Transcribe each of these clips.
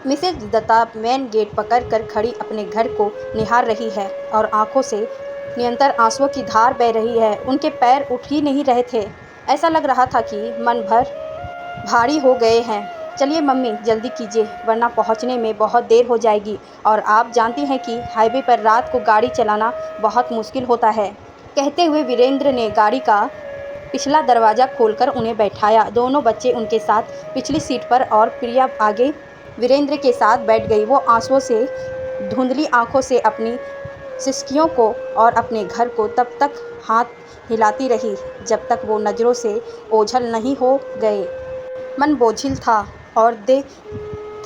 Mrs Dutta main gate पकड़कर खड़ी अपने घर को निहार रही है और आंखों से निरंतर आंसुओं की धार बह रही है। उनके पैर उठ ही नहीं रहे थे। ऐसा लग रहा था कि मन भर भारी हो गए हैं। चलिए मम्मी, जल्दी कीजिए वरना पहुंचने में बहुत देर हो जाएगी, और आप जानती हैं कि हाईवे पर रात को गाड़ी चलाना बहुत मुश्किल होता है। कहते हुए वीरेंद्र ने गाड़ी का पिछला दरवाज़ा खोलकर उन्हें बैठाया। दोनों बच्चे उनके साथ पिछली सीट पर और प्रिया आगे वीरेंद्र के साथ बैठ गई। वो आंसुओं से धुंधली आंखों से अपनी सिसकियों को और अपने घर को तब तक हाथ हिलाती रही जब तक वो नज़रों से ओझल नहीं हो गए। मन बोझिल था और देह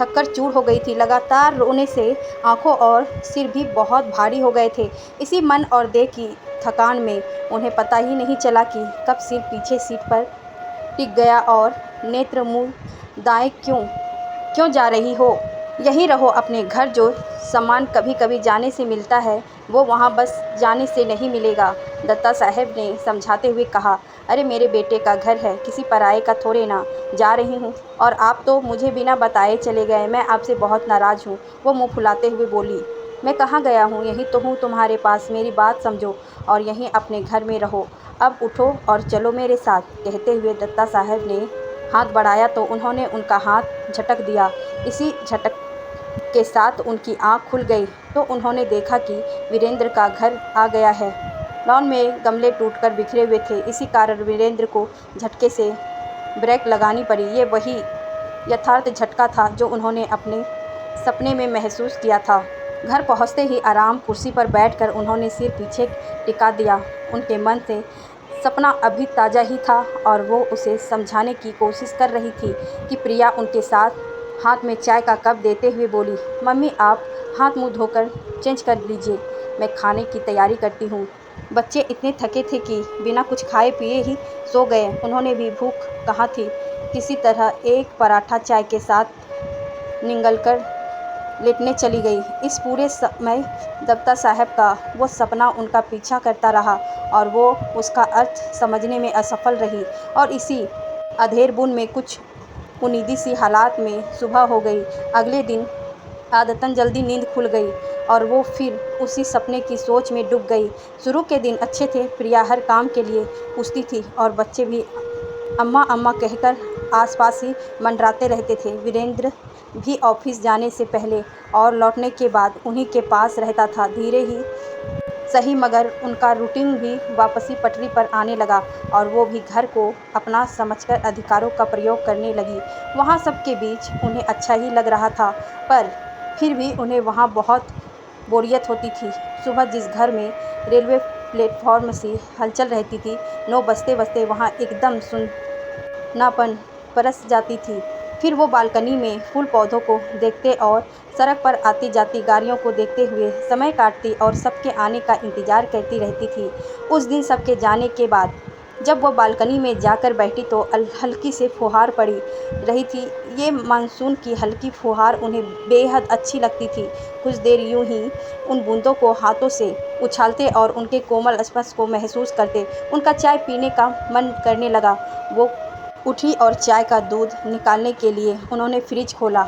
थककर चूर हो गई थी। लगातार रोने से आंखों और सिर भी बहुत भारी हो गए थे। इसी मन और देह की थकान में उन्हें पता ही नहीं चला कि कब सिर पीछे सीट पर टिक गया और नेत्र मुँह दाएं क्यों जा रही हो। यहीं रहो अपने घर। जो सामान कभी कभी जाने से मिलता है वो वहाँ बस जाने से नहीं मिलेगा, दत्ता साहब ने समझाते हुए कहा। अरे मेरे बेटे का घर है, किसी पराये का थोड़े ना जा रही हूँ, और आप तो मुझे बिना बताए चले गए। मैं आपसे बहुत नाराज़ हूँ। वो मुँह फुलाते हुए बोली। मैं कहाँ गया हूँ, यहीं तो हूँ तुम्हारे पास। मेरी बात समझो और यहीं अपने घर में रहो। अब उठो और चलो मेरे साथ। कहते हुए दत्ता साहब ने हाथ बढ़ाया तो उन्होंने उनका हाथ झटक दिया। इसी झटक के साथ उनकी आंख खुल गई तो उन्होंने देखा कि वीरेंद्र का घर आ गया है। लॉन में गमले टूटकर बिखरे हुए थे। इसी कारण वीरेंद्र को झटके से ब्रेक लगानी पड़ी। ये वही यथार्थ झटका था जो उन्होंने अपने सपने में महसूस किया था। घर पहुंचते ही आराम कुर्सी पर बैठकर उन्होंने सिर पीछे टिका दिया। उनके मन से सपना अभी ताज़ा ही था और वो उसे समझाने की कोशिश कर रही थी कि प्रिया उनके साथ हाथ में चाय का कप देते हुए बोली। मम्मी, आप हाथ मुंह धोकर चेंज कर लीजिए, मैं खाने की तैयारी करती हूँ। बच्चे इतने थके थे कि बिना कुछ खाए पिए ही सो गए। उन्होंने भी भूख कहाँ थी। किसी तरह एक पराठा चाय के साथ निगलकर लेटने चली गई। इस पूरे समय दत्ता साहब का वो सपना उनका पीछा करता रहा और वो उसका अर्थ समझने में असफल रही। और इसी अधेर-बुन में कुछ उम्मीदी सी हालात में सुबह हो गई। अगले दिन आदतन जल्दी नींद खुल गई और वो फिर उसी सपने की सोच में डूब गई। शुरू के दिन अच्छे थे। प्रिया हर काम के लिए पूछती थी और बच्चे भी अम्मा अम्मा कहकर आसपास ही मंडराते रहते थे। वीरेंद्र भी ऑफिस जाने से पहले और लौटने के बाद उन्हीं के पास रहता था। धीरे ही सही मगर उनका रूटीन भी वापसी पटरी पर आने लगा और वो भी घर को अपना समझकर अधिकारों का प्रयोग करने लगी। वहाँ सबके बीच उन्हें अच्छा ही लग रहा था, पर फिर भी उन्हें वहाँ बहुत बोरियत होती थी। सुबह जिस घर में रेलवे प्लेटफॉर्म सी हलचल रहती थी, 9 बजते बजते वहाँ एकदम सुन्नापन बरस जाती थी। फिर वो बालकनी में फूल पौधों को देखते और सड़क पर आती जाती गाड़ियों को देखते हुए समय काटती और सबके आने का इंतज़ार करती रहती थी। उस दिन सबके जाने के बाद जब वो बालकनी में जाकर बैठी तो हल्की से फुहार पड़ी रही थी। ये मानसून की हल्की फुहार उन्हें बेहद अच्छी लगती थी। कुछ देर यूं ही उन बूंदों को हाथों से उछालते और उनके कोमल स्पर्श को महसूस करते उनका चाय पीने का मन करने लगा। वो उठी और चाय का दूध निकालने के लिए उन्होंने फ्रिज खोला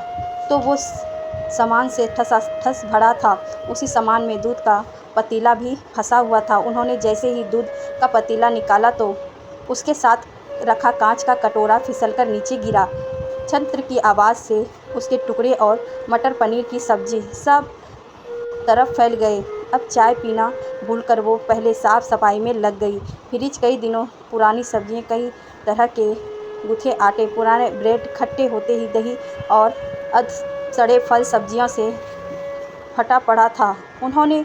तो वो सामान से ठसाठस भरा था। उसी सामान में दूध का पतीला भी फंसा हुआ था। उन्होंने जैसे ही दूध का पतीला निकाला तो उसके साथ रखा कांच का कटोरा फिसलकर नीचे गिरा। छंत्र की आवाज़ से उसके टुकड़े और मटर पनीर की सब्जी सब तरफ फैल गए। अब चाय पीना भूलकर वो पहले साफ सफाई में लग गई। फ्रिज कई दिनों पुरानी सब्जियां, कई तरह के गुथे आटे, पुराने ब्रेड, खट्टे होते ही दही और अध सड़े फल सब्जियों से फटा पड़ा था। उन्होंने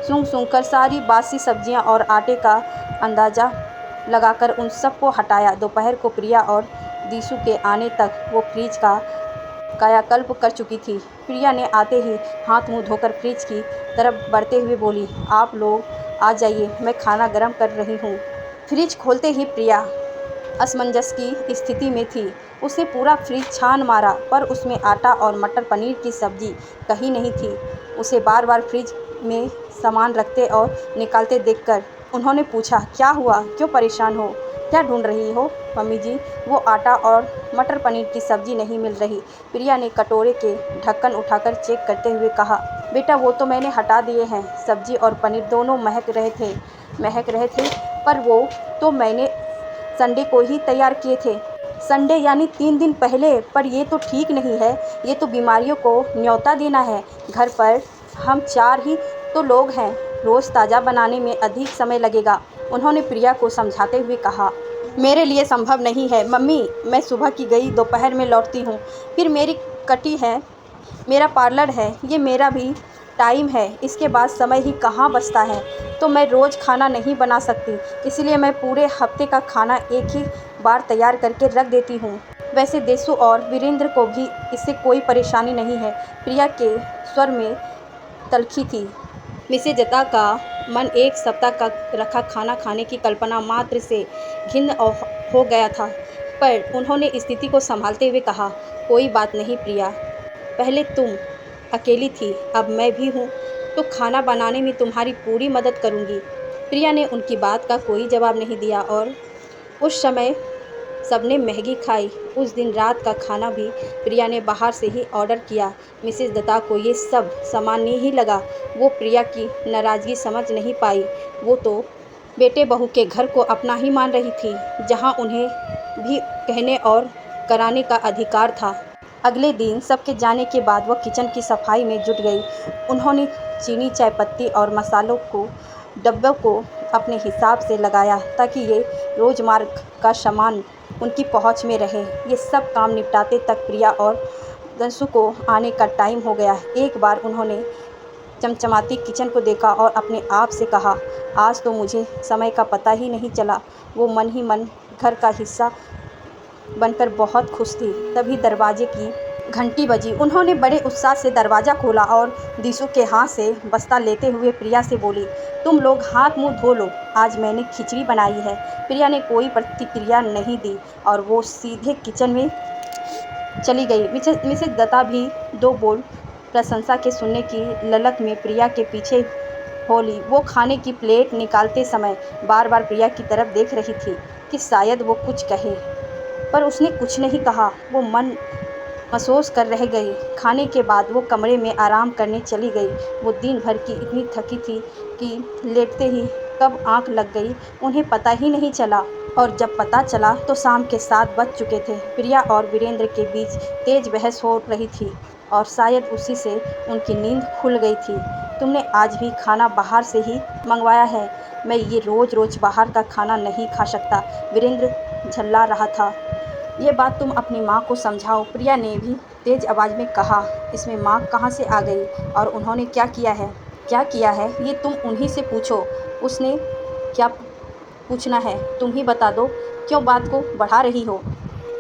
सूंघ-सूंघकर सारी बासी सब्जियां और आटे का अंदाज़ा लगाकर उन सबको हटाया। दोपहर को प्रिया और दीसू के आने तक वो फ्रिज का कायाकल्प कर चुकी थी। प्रिया ने आते ही हाथ मुंह धोकर फ्रिज की तरफ बढ़ते हुए बोली, आप लोग आ जाइए, मैं खाना गर्म कर रही हूँ। फ्रिज खोलते ही प्रिया असमंजस की स्थिति में थी। उसने पूरा फ्रिज छान मारा पर उसमें आटा और मटर पनीर की सब्जी कहीं नहीं थी। उसे बार बार फ्रिज में सामान रखते और निकालते देखकर उन्होंने पूछा, क्या हुआ, क्यों परेशान हो? क्या ढूंढ रही हो? मम्मी जी, वो आटा और मटर पनीर की सब्ज़ी नहीं मिल रही। प्रिया ने कटोरे के ढक्कन उठाकर चेक करते हुए कहा। बेटा, वो तो मैंने हटा दिए हैं। सब्ज़ी और पनीर दोनों महक रहे थे, पर वो तो मैंने संडे को ही तैयार किए थे। संडे यानी 3 दिन पहले? पर ये तो ठीक नहीं है। ये तो बीमारियों को न्योता देना है। घर पर हम 4 ही तो लोग हैं। रोज़ ताज़ा बनाने में अधिक समय लगेगा, उन्होंने प्रिया को समझाते हुए कहा। मेरे लिए संभव नहीं है मम्मी। मैं सुबह की गई, दोपहर में लौटती हूँ। फिर मेरी कटी है, मेरा पार्लर है, ये मेरा भी टाइम है। इसके बाद समय ही कहाँ बचता है। तो मैं रोज़ खाना नहीं बना सकती, इसलिए मैं पूरे हफ्ते का खाना एक ही बार तैयार करके रख देती हूँ। वैसे देसु और वीरेंद्र को भी इससे कोई परेशानी नहीं है। प्रिया के स्वर में तल्खी थी। मिसेज दत्ता का मन एक सप्ताह का रखा खाना खाने की कल्पना मात्र से घिन्न हो गया था, पर उन्होंने स्थिति को संभालते हुए कहा, कोई बात नहीं प्रिया, पहले तुम अकेली थी, अब मैं भी हूँ, तो खाना बनाने में तुम्हारी पूरी मदद करूँगी। प्रिया ने उनकी बात का कोई जवाब नहीं दिया और उस समय सबने मैगी खाई। उस दिन रात का खाना भी प्रिया ने बाहर से ही ऑर्डर किया। मिसेस दत्ता को ये सब सामान्य ही लगा। वो प्रिया की नाराज़गी समझ नहीं पाई। वो तो बेटे बहू के घर को अपना ही मान रही थी, जहाँ उन्हें भी कहने और कराने का अधिकार था। अगले दिन सबके जाने के बाद वह किचन की सफाई में जुट गई। उन्होंने चीनी, चायपत्ती और मसालों को डब्बों को अपने हिसाब से लगाया, ताकि ये रोज़मर्रा का सामान उनकी पहुंच में रहे। ये सब काम निपटाते तक प्रिया और दंसू को आने का टाइम हो गया। एक बार उन्होंने चमचमाती किचन को देखा और अपने आप से कहा, आज तो मुझे समय का पता ही नहीं चला। वो मन ही मन घर का हिस्सा बनकर बहुत खुश थी। तभी दरवाजे की घंटी बजी। उन्होंने बड़े उत्साह से दरवाज़ा खोला और दिशु के हाथ से बस्ता लेते हुए प्रिया से बोली, तुम लोग हाथ मुंह धो लो, आज मैंने खिचड़ी बनाई है। प्रिया ने कोई प्रतिक्रिया नहीं दी और वो सीधे किचन में चली गई। मिसेज दत्ता भी दो बोल प्रशंसा के सुनने की ललक में प्रिया के पीछे होली। वो खाने की प्लेट निकालते समय बार बार प्रिया की तरफ देख रही थी कि शायद वो कुछ कहे, पर उसने कुछ नहीं कहा। वो मन महसूस कर रह गई। खाने के बाद वो कमरे में आराम करने चली गई। वो दिन भर की इतनी थकी थी कि लेटते ही कब आंख लग गई उन्हें पता ही नहीं चला, और जब पता चला तो शाम के 7 बज चुके थे। प्रिया और वीरेंद्र के बीच तेज बहस हो रही थी और शायद उसी से उनकी नींद खुल गई थी। तुमने आज भी खाना बाहर से ही मंगवाया है? मैं ये रोज़ रोज़ बाहर का खाना नहीं खा सकता, वीरेंद्र झल्ला रहा था। ये बात तुम अपनी माँ को समझाओ, प्रिया ने भी तेज़ आवाज़ में कहा। इसमें माँ कहाँ से आ गई और उन्होंने क्या किया है? क्या किया है ये तुम उन्हीं से पूछो। उसने क्या पूछना है, तुम ही बता दो। क्यों बात को बढ़ा रही हो?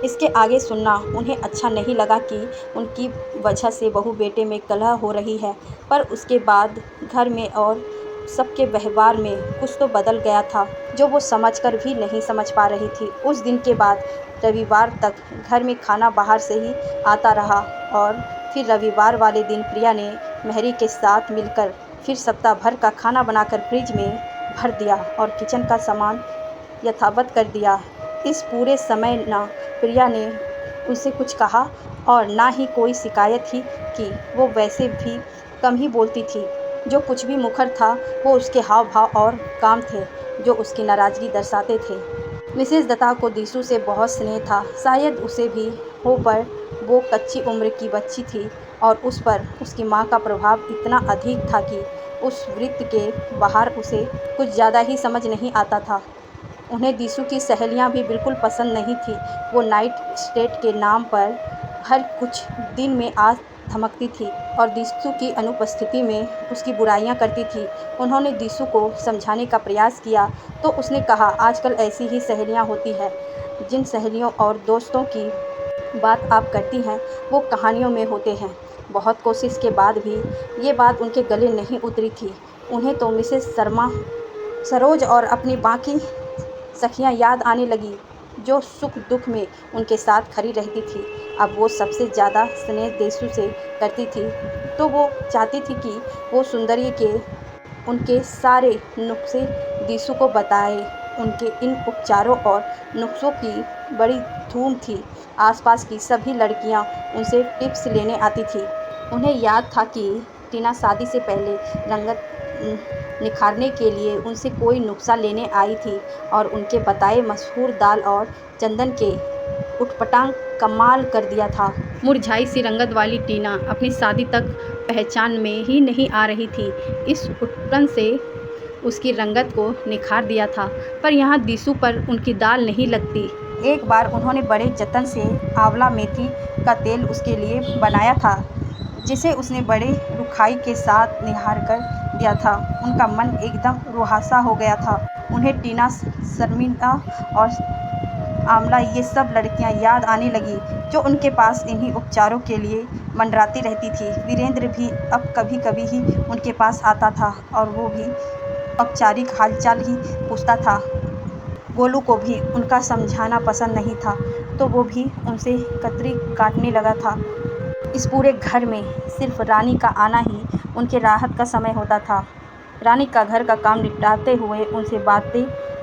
इसके आगे सुनना उन्हें अच्छा नहीं लगा कि उनकी वजह से बहू बेटे में कलह हो रही है, पर उसके बाद घर में और सबके व्यवहार में कुछ तो बदल गया था, जो वो समझकर भी नहीं समझ पा रही थी। उस दिन के बाद रविवार तक घर में खाना बाहर से ही आता रहा और फिर रविवार वाले दिन प्रिया ने मेहरी के साथ मिलकर फिर सप्ताह भर का खाना बनाकर फ्रिज में भर दिया और किचन का सामान यथावत कर दिया। इस पूरे समय ना प्रिया ने उनसे कुछ कहा और ना ही कोई शिकायत ही की। वो वैसे भी कम ही बोलती थी। जो कुछ भी मुखर था वो उसके हाव भाव और काम थे जो उसकी नाराज़गी दर्शाते थे। मिसेस दत्ता को दिशु से बहुत स्नेह था, शायद उसे भी हो, पर वो कच्ची उम्र की बच्ची थी और उस पर उसकी माँ का प्रभाव इतना अधिक था कि उस वृत्त के बाहर उसे कुछ ज़्यादा ही समझ नहीं आता था। उन्हें दिशु की सहेलियाँ भी बिल्कुल पसंद नहीं थी। वो नाइट स्टेट के नाम पर हर कुछ दिन में आ धमकती थी और दिशु की अनुपस्थिति में उसकी बुराइयां करती थी। उन्होंने दिशु को समझाने का प्रयास किया तो उसने कहा, आजकल ऐसी ही सहेलियां होती हैं। जिन सहेलियों और दोस्तों की बात आप करती हैं वो कहानियों में होते हैं। बहुत कोशिश के बाद भी ये बात उनके गले नहीं उतरी थी। उन्हें तो मिसेस शर्मा, सरोज और अपनी बाकी सखियाँ याद आने लगी, जो सुख दुख में उनके साथ खड़ी रहती थी। अब वो सबसे ज़्यादा स्नेह देशु से करती थी, तो वो चाहती थी कि वो सुंदरी के उनके सारे नुस्खे दिशु को बताए उनके इन उपचारों और नुस्खों की बड़ी धूम थी। आसपास की सभी लड़कियां उनसे टिप्स लेने आती थीं। उन्हें याद था कि टीना शादी से पहले रंगत निखारने के लिए उनसे कोई नुस्खा लेने आई थी और उनके बताए मशहूर दाल और चंदन के उटपटांग कमाल कर दिया था। मुरझाई सी रंगत वाली टीना अपनी शादी तक पहचान में ही नहीं आ रही थी। इस उटपन से उसकी रंगत को निखार दिया था, पर यहाँ दिसू पर उनकी दाल नहीं लगती। एक बार उन्होंने बड़े जतन से आंवला मेथी का तेल उसके लिए बनाया था, जिसे उसने बड़े रुखाई के साथ निहार कर दिया था। उनका मन एकदम रुहासा हो गया था। उन्हें टीना, शर्मिला और आंवला ये सब लड़कियां याद आने लगी जो उनके पास इन्हीं उपचारों के लिए मंडराती रहती थी। वीरेंद्र भी अब कभी कभी ही उनके पास आता था और वो भी औपचारिक हालचाल ही पूछता था। गोलू को भी उनका समझाना पसंद नहीं था, तो वो भी उनसे कतरी काटने लगा था। इस पूरे घर में सिर्फ रानी का आना ही उनके राहत का समय होता था। रानी का घर का काम निपटाते हुए उनसे बातें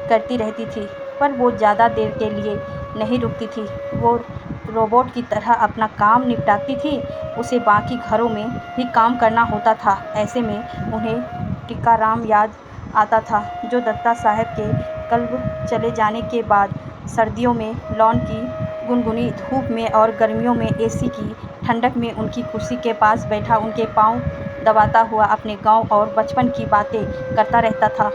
करती रहती थी, पर वो ज़्यादा देर के लिए नहीं रुकती थी। वो रोबोट की तरह अपना काम निपटाती थी। उसे बाकी घरों में भी काम करना होता था। ऐसे में उन्हें टीकाराम याद आता था, जो दत्ता साहब के कल चले जाने के बाद सर्दियों में लॉन की गुनगुनी धूप में और गर्मियों में एसी की ठंडक में उनकी कुर्सी के पास बैठा उनके पाँव दबाता हुआ अपने गांव और बचपन की बातें करता रहता था।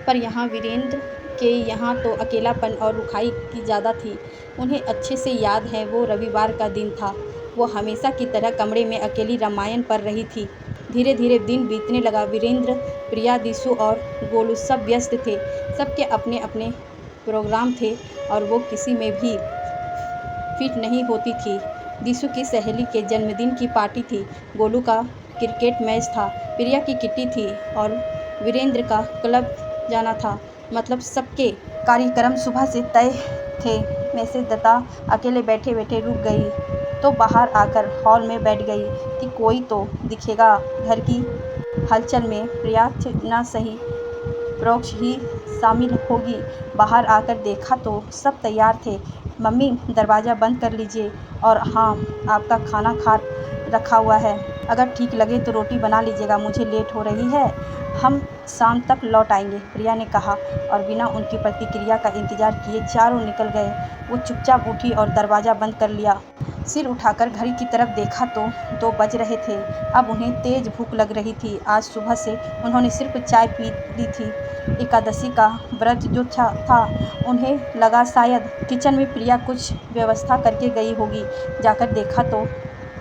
पर यहाँ वीरेंद्र के यहाँ तो अकेलापन और रुखाई की ज़्यादा थी। उन्हें अच्छे से याद है, वो रविवार का दिन था। वो हमेशा की तरह कमरे में अकेली रामायण पढ़ रही थी। धीरे धीरे दिन बीतने लगा। वीरेंद्र, प्रिया, दिशु और गोलू सब व्यस्त थे। सबके अपने अपने प्रोग्राम थे और वो किसी में भी फिट नहीं होती थी। दिशु की सहेली के जन्मदिन की पार्टी थी, गोलू का क्रिकेट मैच था, प्रिया की किट्टी थी और वीरेंद्र का क्लब जाना था। मतलब सबके कार्यक्रम सुबह से तय थे। मैसेज दत्ता अकेले बैठे बैठे रुक गई तो बाहर आकर हॉल में बैठ गई कि कोई तो दिखेगा। घर की हलचल में प्रिया न सही परोक्ष ही शामिल होगी। बाहर आकर देखा तो सब तैयार थे। मम्मी, दरवाज़ा बंद कर लीजिए और हाँ, आपका खाना खा रखा हुआ है, अगर ठीक लगे तो रोटी बना लीजिएगा, मुझे लेट हो रही है, हम शाम तक लौट आएंगे, प्रिया ने कहा और बिना उनकी प्रतिक्रिया का इंतजार किए चारों निकल गए। वो चुपचाप उठी और दरवाज़ा बंद कर लिया। सिर उठाकर घड़ी की तरफ देखा तो 2 बज रहे थे। अब उन्हें तेज़ भूख लग रही थी। आज सुबह से उन्होंने सिर्फ चाय पी ली थी। एकादशी का व्रत जो था, उन्हें लगा शायद किचन में प्रिया कुछ व्यवस्था करके गई होगी। जाकर देखा तो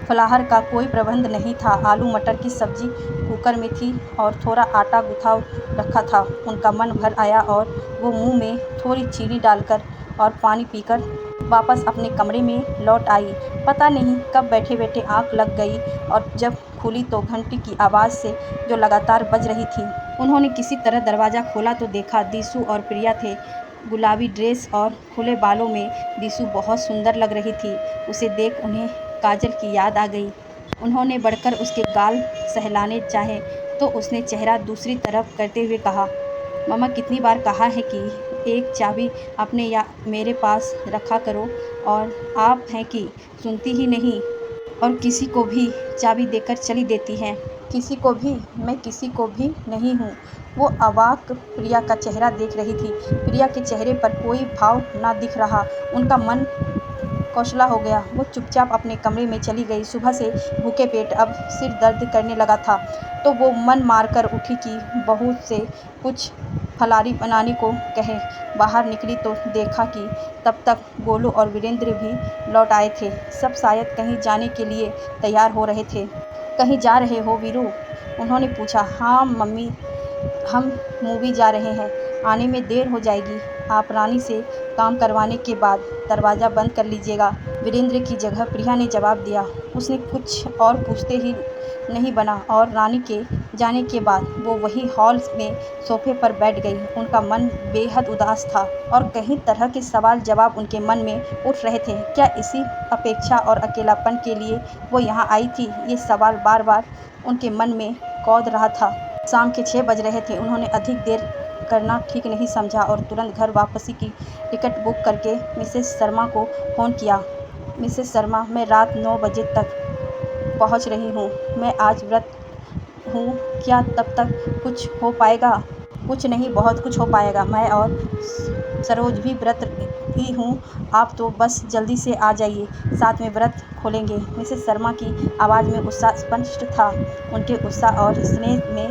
फलाहार का कोई प्रबंध नहीं था। आलू मटर की सब्जी कुकर में थी और थोड़ा आटा गुथा रखा था। उनका मन भर आया और वो मुंह में थोड़ी चीनी डालकर और पानी पीकर वापस अपने कमरे में लौट आई। पता नहीं कब बैठे बैठे आंख लग गई और जब खुली तो घंटी की आवाज़ से जो लगातार बज रही थी। उन्होंने किसी तरह दरवाज़ा खोला तो देखा दिशु और प्रिया थे। गुलाबी ड्रेस और खुले बालों में दिशु बहुत सुंदर लग रही थी। उसे देख उन्हें काजल की याद आ गई। उन्होंने बढ़कर उसके गाल सहलाने चाहे तो उसने चेहरा दूसरी तरफ करते हुए कहा, मम्मा, कितनी बार कहा है कि एक चाबी अपने या मेरे पास रखा करो और आप हैं कि सुनती ही नहीं और किसी को भी चाबी देकर चली देती हैं। किसी को भी? मैं किसी को भी नहीं हूँ। वो अवाक प्रिया का चेहरा देख रही थी। प्रिया के चेहरे पर कोई भाव ना दिख रहा। उनका मन कौशला हो गया। वो चुपचाप अपने कमरे में चली गई। सुबह से भूखे पेट अब सिर दर्द करने लगा था तो वो मन मारकर उठी कि बहू से कुछ फलारी बनाने को कहे। बाहर निकली तो देखा कि तब तक गोलू और वीरेंद्र भी लौट आए थे। सब शायद कहीं जाने के लिए तैयार हो रहे थे। कहीं जा रहे हो वीरू? उन्होंने पूछा। हाँ मम्मी, हम मूवी जा रहे हैं, आने में देर हो जाएगी। आप रानी से काम करवाने के बाद दरवाज़ा बंद कर लीजिएगा, वीरेंद्र की जगह प्रिया ने जवाब दिया। उसने कुछ और पूछते ही नहीं बना और रानी के जाने के बाद वो वही हॉल में सोफे पर बैठ गई। उनका मन बेहद उदास था और कई तरह के सवाल जवाब उनके मन में उठ रहे थे। क्या इसी अपेक्षा और अकेलापन के लिए वो यहाँ आई थी? ये सवाल बार बार उनके मन में कौंध रहा था। शाम के 6 बज रहे थे। उन्होंने अधिक देर करना ठीक नहीं समझा और तुरंत घर वापसी की टिकट बुक करके मिसेस शर्मा को फ़ोन किया। मिसेस शर्मा, मैं रात 9 बजे तक पहुंच रही हूँ। मैं आज व्रत हूँ, क्या तब तक कुछ हो पाएगा? कुछ नहीं, बहुत कुछ हो पाएगा। मैं और सरोज भी व्रत ही हूँ। आप तो बस जल्दी से आ जाइए, साथ में व्रत खोलेंगे। मिसेस शर्मा की आवाज़ में उत्साह स्पष्ट था। उनके उत्साह और स्नेह में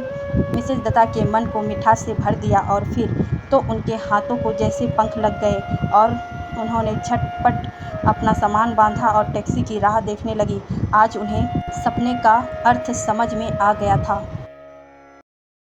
मिसेस दत्ता के मन को मिठास से भर दिया और फिर तो उनके हाथों को जैसे पंख लग गए और उन्होंने झटपट अपना सामान बांधा और टैक्सी की राह देखने लगी। आज उन्हें सपने का अर्थ समझ में आ गया था।